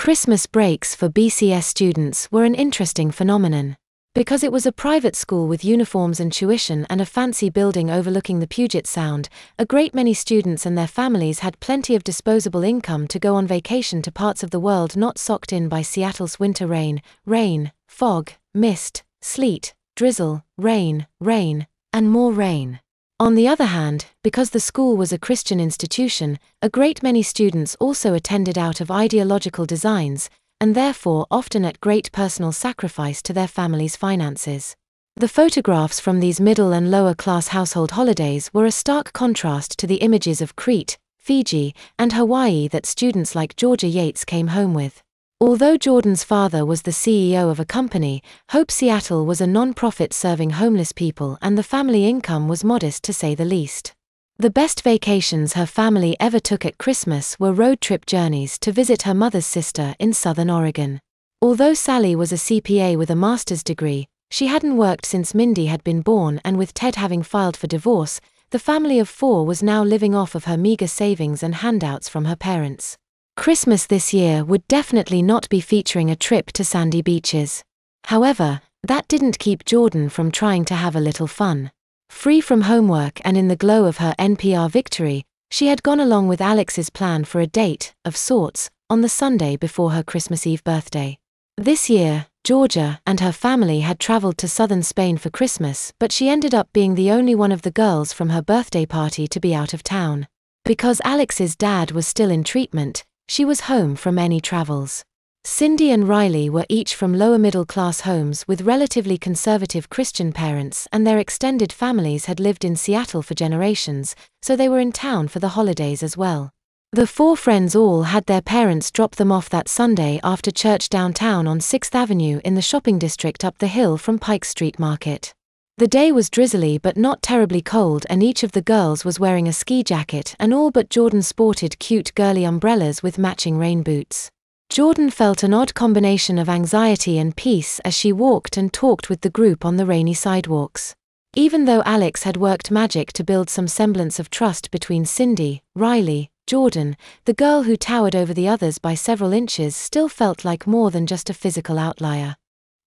Christmas breaks for BCS students were an interesting phenomenon. Because it was a private school with uniforms and tuition and a fancy building overlooking the Puget Sound, a great many students and their families had plenty of disposable income to go on vacation to parts of the world not socked in by Seattle's winter rain, fog, mist, sleet, drizzle, rain, and more rain. On the other hand, because the school was a Christian institution, a great many students also attended out of ideological designs, and therefore often at great personal sacrifice to their families' finances. The photographs from these middle and lower class household holidays were a stark contrast to the images of Crete, Fiji, and Hawaii that students like Georgia Yates came home with. Although Jordan's father was the CEO of a company, Hope Seattle was a non-profit serving homeless people, and the family income was modest to say the least. The best vacations her family ever took at Christmas were road trip journeys to visit her mother's sister in Southern Oregon. Although Sally was a CPA with a master's degree, she hadn't worked since Mindy had been born, and with Ted having filed for divorce, the family of 4 was now living off of her meager savings and handouts from her parents. Christmas this year would definitely not be featuring a trip to sandy beaches. However, that didn't keep Jordan from trying to have a little fun. Free from homework and in the glow of her NPR victory, she had gone along with Alex's plan for a date, of sorts, on the Sunday before her Christmas Eve birthday. This year, Georgia and her family had traveled to southern Spain for Christmas, but she ended up being the only one of the girls from her birthday party to be out of town. Because Alex's dad was still in treatment, she was home from any travels. Cindy and Riley were each from lower middle-class homes with relatively conservative Christian parents, and their extended families had lived in Seattle for generations, so they were in town for the holidays as well. The 4 friends all had their parents drop them off that Sunday after church downtown on 6th Avenue in the shopping district up the hill from Pike Street Market. The day was drizzly but not terribly cold, and each of the girls was wearing a ski jacket, and all but Jordan sported cute girly umbrellas with matching rain boots. Jordan felt an odd combination of anxiety and peace as she walked and talked with the group on the rainy sidewalks. Even though Alex had worked magic to build some semblance of trust between Cindy, Riley, Jordan, the girl who towered over the others by several inches still felt like more than just a physical outlier.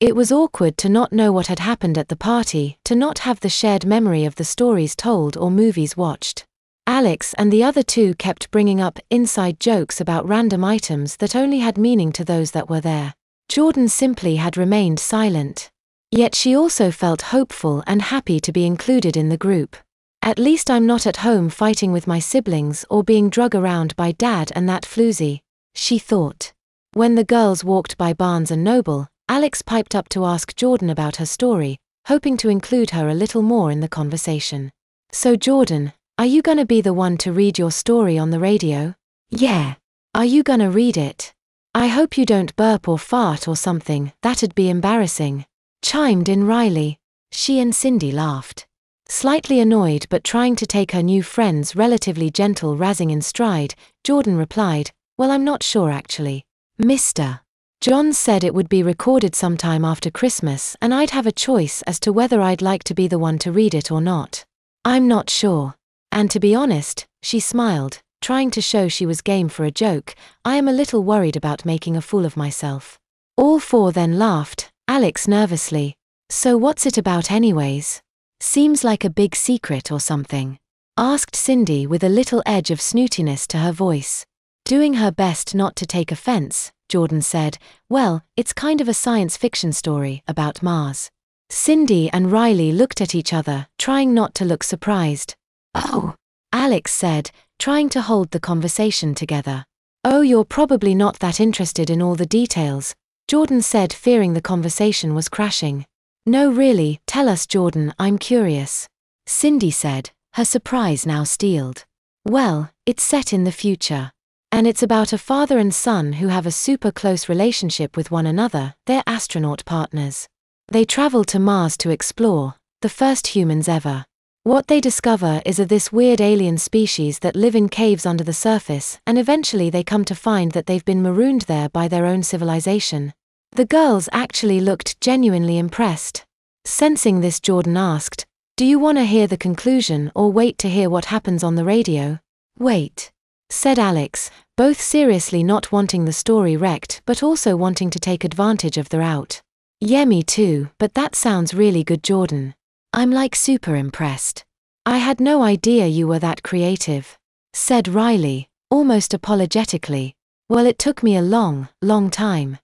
It was awkward to not know what had happened at the party, to not have the shared memory of the stories told or movies watched. Alex and the other 2 kept bringing up inside jokes about random items that only had meaning to those that were there. Jordan simply had remained silent. Yet she also felt hopeful and happy to be included in the group. At least I'm not at home fighting with my siblings or being drug around by Dad and that floozy, she thought. When the girls walked by Barnes & Noble, Alex piped up to ask Jordan about her story, hoping to include her a little more in the conversation. So Jordan, are you gonna be the one to read your story on the radio? Yeah. Are you gonna read it? I hope you don't burp or fart or something, that'd be embarrassing, chimed in Riley. She and Cindy laughed. Slightly annoyed but trying to take her new friend's relatively gentle razzing in stride, Jordan replied, well, I'm not sure actually. Mr. John said it would be recorded sometime after Christmas, and I'd have a choice as to whether I'd like to be the one to read it or not. I'm not sure. And to be honest, she smiled, trying to show she was game for a joke, I am a little worried about making a fool of myself. All 4 then laughed, Alex nervously. So what's it about anyways? Seems like a big secret or something? Asked Cindy with a little edge of snootiness to her voice. Doing her best not to take offense, Jordan said, well, it's kind of a science fiction story about Mars. Cindy and Riley looked at each other, trying not to look surprised. Oh, Alex said, trying to hold the conversation together. Oh, you're probably not that interested in all the details, Jordan said, fearing the conversation was crashing. No, really, tell us, Jordan, I'm curious. Cindy said, her surprise now steeled. Well, it's set in the future. And it's about a father and son who have a super close relationship with one another, they're astronaut partners. They travel to Mars to explore, the first humans ever. What they discover is this weird alien species that live in caves under the surface, and eventually they come to find that they've been marooned there by their own civilization. The girls actually looked genuinely impressed. Sensing this, Jordan asked, do you want to hear the conclusion or wait to hear what happens on the radio? Wait, said Alex, both seriously not wanting the story wrecked but also wanting to take advantage of the route. Yeah, me too, but that sounds really good, Jordan. I'm like super impressed. I had no idea you were that creative, said Riley, almost apologetically. Well, it took me a long time.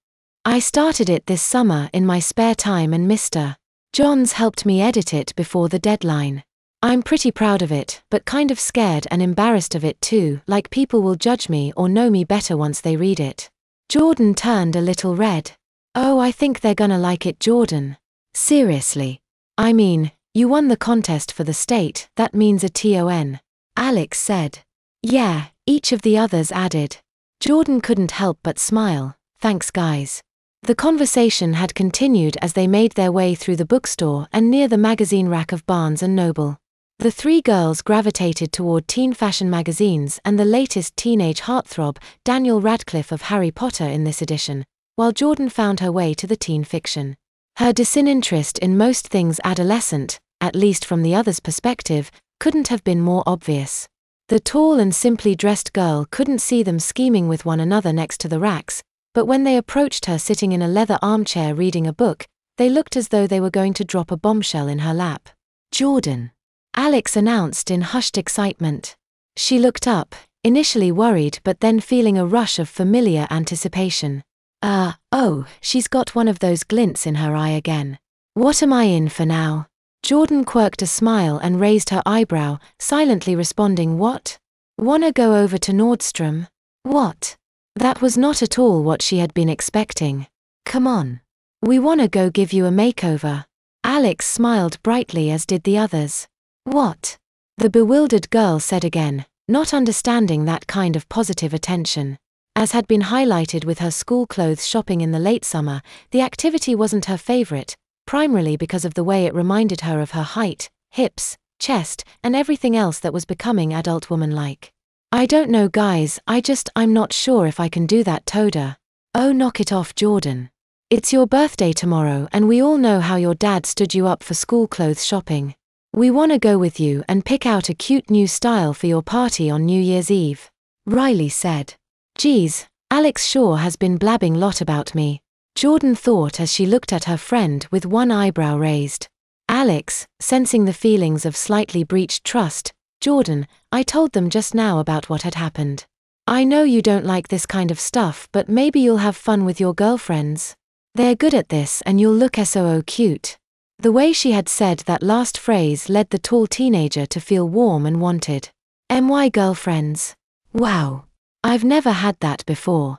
I started it this summer in my spare time and Mr. Johns helped me edit it before the deadline. I'm pretty proud of it, but kind of scared and embarrassed of it too, like people will judge me or know me better once they read it. Jordan turned a little red. Oh, I think they're gonna like it, Jordan. Seriously. I mean, you won the contest for the state, that means a ton. Alex said. Yeah, each of the others added. Jordan couldn't help but smile. Thanks, guys. The conversation had continued as they made their way through the bookstore and near the magazine rack of Barnes & Noble. The three girls gravitated toward teen fashion magazines and the latest teenage heartthrob, Daniel Radcliffe of Harry Potter in this edition, while Jordan found her way to the teen fiction. Her disinterest in most things adolescent, at least from the other's perspective, couldn't have been more obvious. The tall and simply dressed girl couldn't see them scheming with one another next to the racks, but when they approached her sitting in a leather armchair reading a book, they looked as though they were going to drop a bombshell in her lap. Jordan, Alex announced in hushed excitement. She looked up, initially worried but then feeling a rush of familiar anticipation. Oh, she's got one of those glints in her eye again. What am I in for now? Jordan quirked a smile and raised her eyebrow, silently responding, what? Wanna go over to Nordstrom? What? That was not at all what she had been expecting. Come on. We wanna go give you a makeover. Alex smiled brightly, as did the others. What? The bewildered girl said again, not understanding that kind of positive attention. As had been highlighted with her school clothes shopping in the late summer, the activity wasn't her favorite, primarily because of the way it reminded her of her height, hips, chest, and everything else that was becoming adult woman-like. I don't know, guys, I'm not sure if I can do that, Toda. Oh, knock it off, Jordan. It's your birthday tomorrow and we all know how your dad stood you up for school clothes shopping. We wanna go with you and pick out a cute new style for your party on New Year's Eve. Riley said. Geez, Alex sure has been blabbing lot about me, Jordan thought as she looked at her friend with one eyebrow raised. Alex, sensing the feelings of slightly breached trust, Jordan, I told them just now about what had happened. I know you don't like this kind of stuff, but maybe you'll have fun with your girlfriends. They're good at this and you'll look so cute. The way she had said that last phrase led the tall teenager to feel warm and wanted. My girlfriends? Wow. I've never had that before.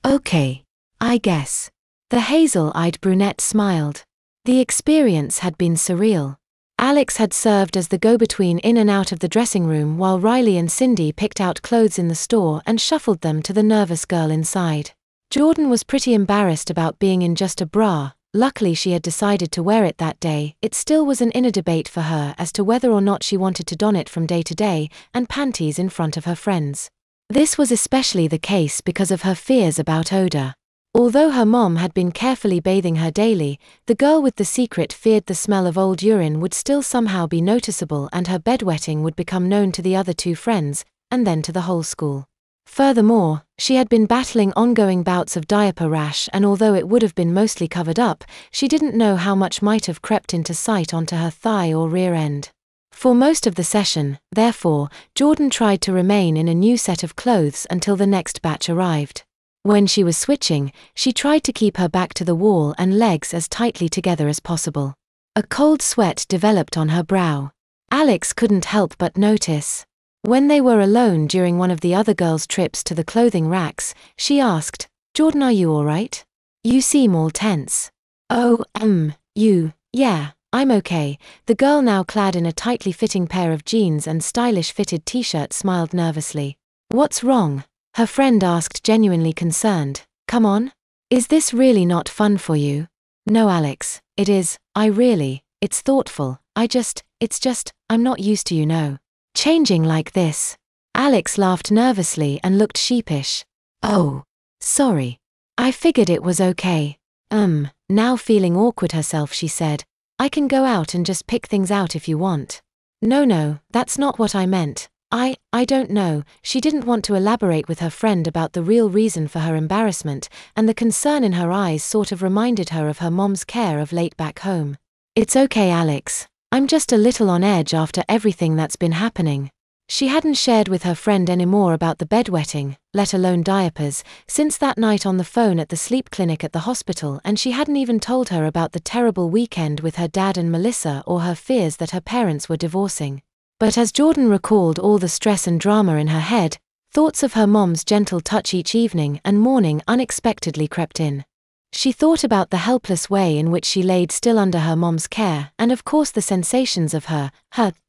Okay. I guess. The hazel-eyed brunette smiled. The experience had been surreal. Alex had served as the go-between in and out of the dressing room while Riley and Cindy picked out clothes in the store and shuffled them to the nervous girl inside. Jordan was pretty embarrassed about being in just a bra. Luckily she had decided to wear it that day. It still was an inner debate for her as to whether or not she wanted to don it from day to day, and panties in front of her friends. This was especially the case because of her fears about odor. Although her mom had been carefully bathing her daily, the girl with the secret feared the smell of old urine would still somehow be noticeable and her bedwetting would become known to the other two friends, and then to the whole school. Furthermore, she had been battling ongoing bouts of diaper rash, and although it would have been mostly covered up, she didn't know how much might have crept into sight onto her thigh or rear end. For most of the session, therefore, Jordan tried to remain in a new set of clothes until the next batch arrived. When she was switching, she tried to keep her back to the wall and legs as tightly together as possible. A cold sweat developed on her brow. Alex couldn't help but notice. When they were alone during one of the other girls' trips to the clothing racks, she asked, Jordan, are you all right? You seem all tense. Oh, yeah, I'm okay. The girl, now clad in a tightly fitting pair of jeans and stylish fitted t-shirt, smiled nervously. What's wrong? Her friend asked, genuinely concerned. Come on? Is this really not fun for you? No, Alex, it is. It's thoughtful. I'm not used to, changing like this. Alex laughed nervously and looked sheepish. Oh, sorry. I figured it was okay. Now feeling awkward herself, she said, I can go out and just pick things out if you want. No, that's not what I meant. I don't know." She didn't want to elaborate with her friend about the real reason for her embarrassment, and the concern in her eyes sort of reminded her of her mom's care of late back home. "It's okay, Alex. I'm just a little on edge after everything that's been happening." She hadn't shared with her friend anymore about the bedwetting, let alone diapers, since that night on the phone at the sleep clinic at the hospital, and she hadn't even told her about the terrible weekend with her dad and Melissa or her fears that her parents were divorcing. But as Jordan recalled all the stress and drama in her head, thoughts of her mom's gentle touch each evening and morning unexpectedly crept in. She thought about the helpless way in which she laid still under her mom's care, and of course the sensations of her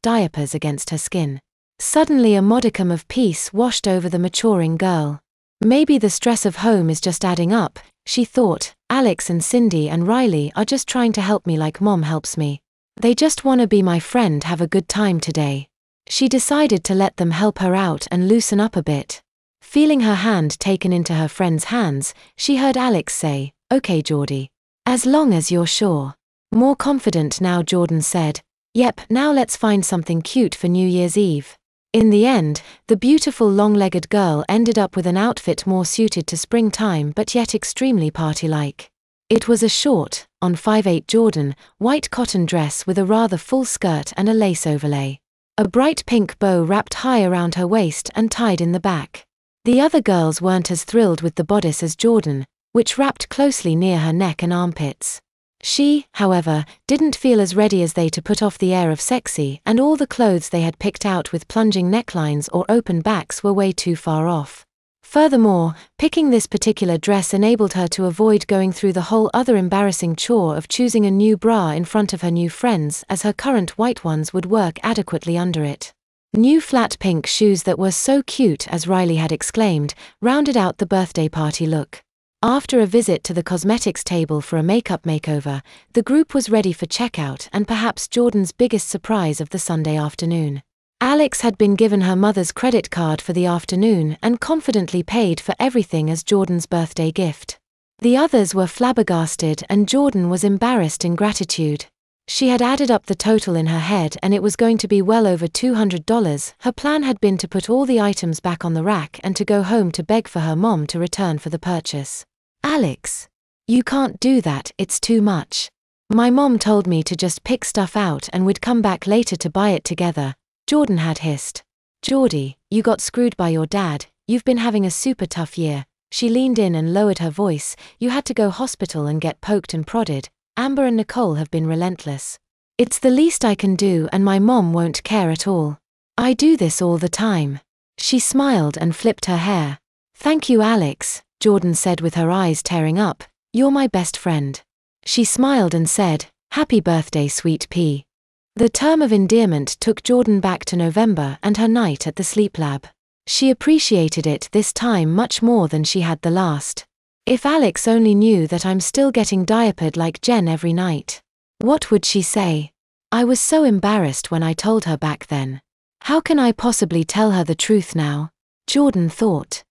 diapers against her skin. Suddenly a modicum of peace washed over the maturing girl. Maybe the stress of home is just adding up, she thought. Alex and Cindy and Riley are just trying to help me like mom helps me. They just want to be my friend, have a good time today. She decided to let them help her out and loosen up a bit. Feeling her hand taken into her friend's hands, she heard Alex say, "Okay, Geordie. As long as you're sure." More confident now, Jordan said, "Yep, now let's find something cute for New Year's Eve." In the end, the beautiful long-legged girl ended up with an outfit more suited to springtime but yet extremely party-like. It was a short, on 5'8" Jordan, white cotton dress with a rather full skirt and a lace overlay. A bright pink bow wrapped high around her waist and tied in the back. The other girls weren't as thrilled with the bodice as Jordan, which wrapped closely near her neck and armpits. She, however, didn't feel as ready as they to put off the air of sexy, and all the clothes they had picked out with plunging necklines or open backs were way too far off. Furthermore, picking this particular dress enabled her to avoid going through the whole other embarrassing chore of choosing a new bra in front of her new friends, as her current white ones would work adequately under it. New flat pink shoes that were so cute, as Riley had exclaimed, rounded out the birthday party look. After a visit to the cosmetics table for a makeup makeover, the group was ready for checkout and perhaps Jordan's biggest surprise of the Sunday afternoon. Alex had been given her mother's credit card for the afternoon and confidently paid for everything as Jordan's birthday gift. The others were flabbergasted and Jordan was embarrassed in gratitude. She had added up the total in her head and it was going to be well over $200. Her plan had been to put all the items back on the rack and to go home to beg for her mom to return for the purchase. "Alex, you can't do that, it's too much. My mom told me to just pick stuff out and we'd come back later to buy it together," Jordan had hissed. "Geordie, you got screwed by your dad, you've been having a super tough year." She leaned in and lowered her voice. "You had to go hospital and get poked and prodded. Amber and Nicole have been relentless. It's the least I can do and my mom won't care at all. I do this all the time." She smiled and flipped her hair. "Thank you, Alex," Jordan said with her eyes tearing up. "You're my best friend." She smiled and said, "Happy birthday, sweet pea." The term of endearment took Jordan back to November and her night at the sleep lab. She appreciated it this time much more than she had the last. "If Alex only knew that I'm still getting diapered like Jen every night. What would she say? I was so embarrassed when I told her back then. How can I possibly tell her the truth now?" Jordan thought.